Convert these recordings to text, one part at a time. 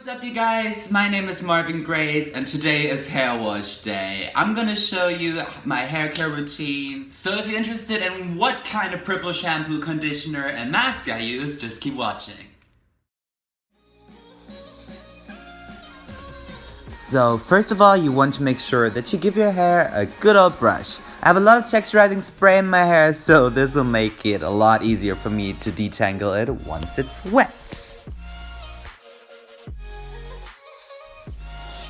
What's up you guys? My name is Marvin Grace and today is hair wash day. I'm gonna show you my hair care routine. So if you're interested in what kind of purple shampoo, conditioner and mask I use, just keep watching. So first of all, you want to make sure that you give your hair a good old brush. I have a lot of texturizing spray in my hair, so this will make it a lot easier for me to detangle it once it's wet.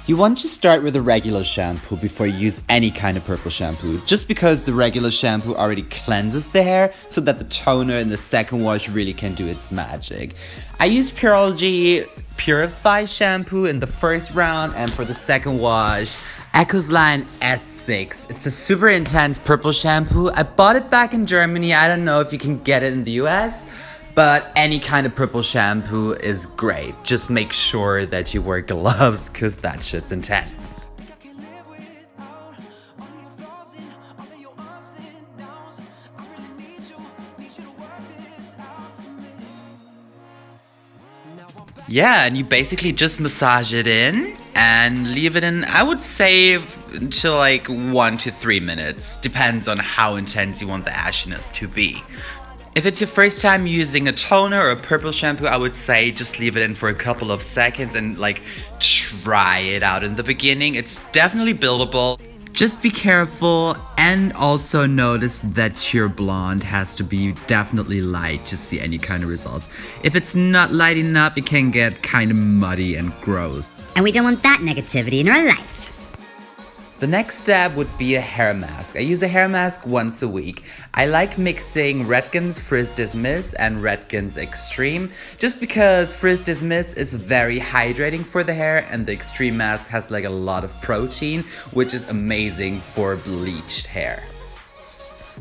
You want to start with a regular shampoo before you use any kind of purple shampoo, just because the regular shampoo already cleanses the hair so that the toner in the second wash really can do its magic. I use Pureology Purify shampoo in the first round, and for the second wash, Echosline S6. It's a super intense purple shampoo. I bought it back in Germany. I don't know if you can get it in the US. But any kind of purple shampoo is great. Just make sure that you wear gloves, cause that shit's intense. Yeah, and you basically just massage it in and leave it in, I would say, until like 1 to 3 minutes. Depends on how intense you want the ashiness to be. If it's your first time using a toner or a purple shampoo, I would say just leave it in for a couple of seconds and like try it out in the beginning. It's definitely buildable. Just be careful and also notice that your blonde has to be definitely light to see any kind of results. If it's not light enough, it can get kind of muddy and gross. And we don't want that negativity in our life. The next step would be a hair mask. I use a hair mask once a week. I like mixing Redken's Frizz Dismiss and Redken's Extreme, just because Frizz Dismiss is very hydrating for the hair and the Extreme mask has like a lot of protein, which is amazing for bleached hair.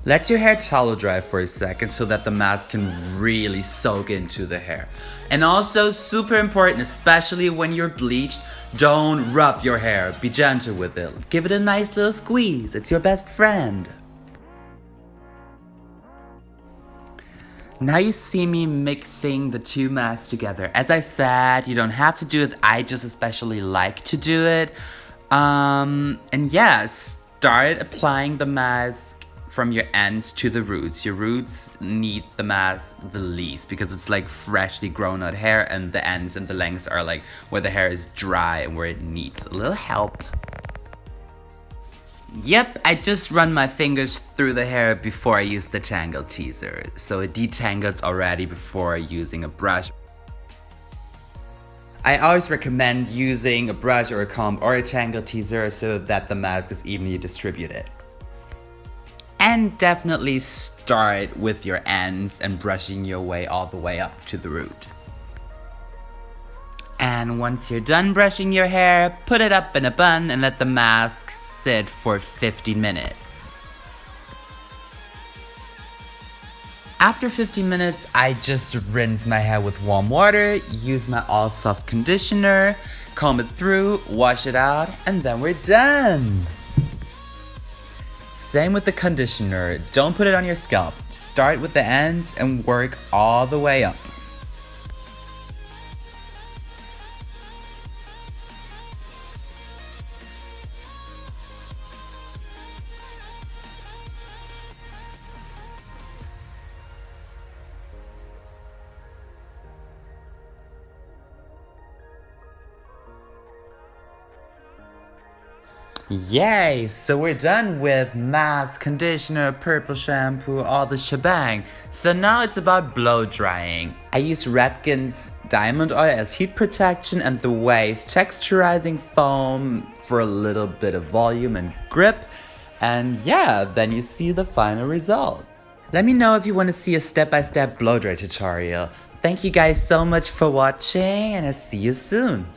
Let your hair towel dry for a second so that the mask can really soak into the hair. And also super important, especially when you're bleached, don't rub your hair, be gentle with it. Give it a nice little squeeze, it's your best friend. Now you see me mixing the two masks together. As I said, you don't have to do it, I just especially like to do it. And yeah, start applying the mask from your ends to the roots. Your roots need the mask the least because it's like freshly grown out hair, and the ends and the lengths are like where the hair is dry and where it needs a little help. Yep, I just run my fingers through the hair before I use the tangle teaser, so it detangles already before using a brush. I always recommend using a brush or a comb or a tangle teaser so that the mask is evenly distributed. And definitely start with your ends and brushing your way all the way up to the root. And once you're done brushing your hair, put it up in a bun and let the mask sit for 15 minutes. After 15 minutes, I just rinse my hair with warm water, use my all soft conditioner, comb it through, wash it out, and then we're done. Same with the conditioner, don't put it on your scalp. Start with the ends and work all the way up. Yay! So we're done with mask, conditioner, purple shampoo, all the shebang. So now it's about blow drying. I use Redken's diamond oil as heat protection and the Ouai's texturizing foam for a little bit of volume and grip. And yeah, then you see the final result. Let me know if you want to see a step-by-step blow dry tutorial. Thank you guys so much for watching, and I'll see you soon.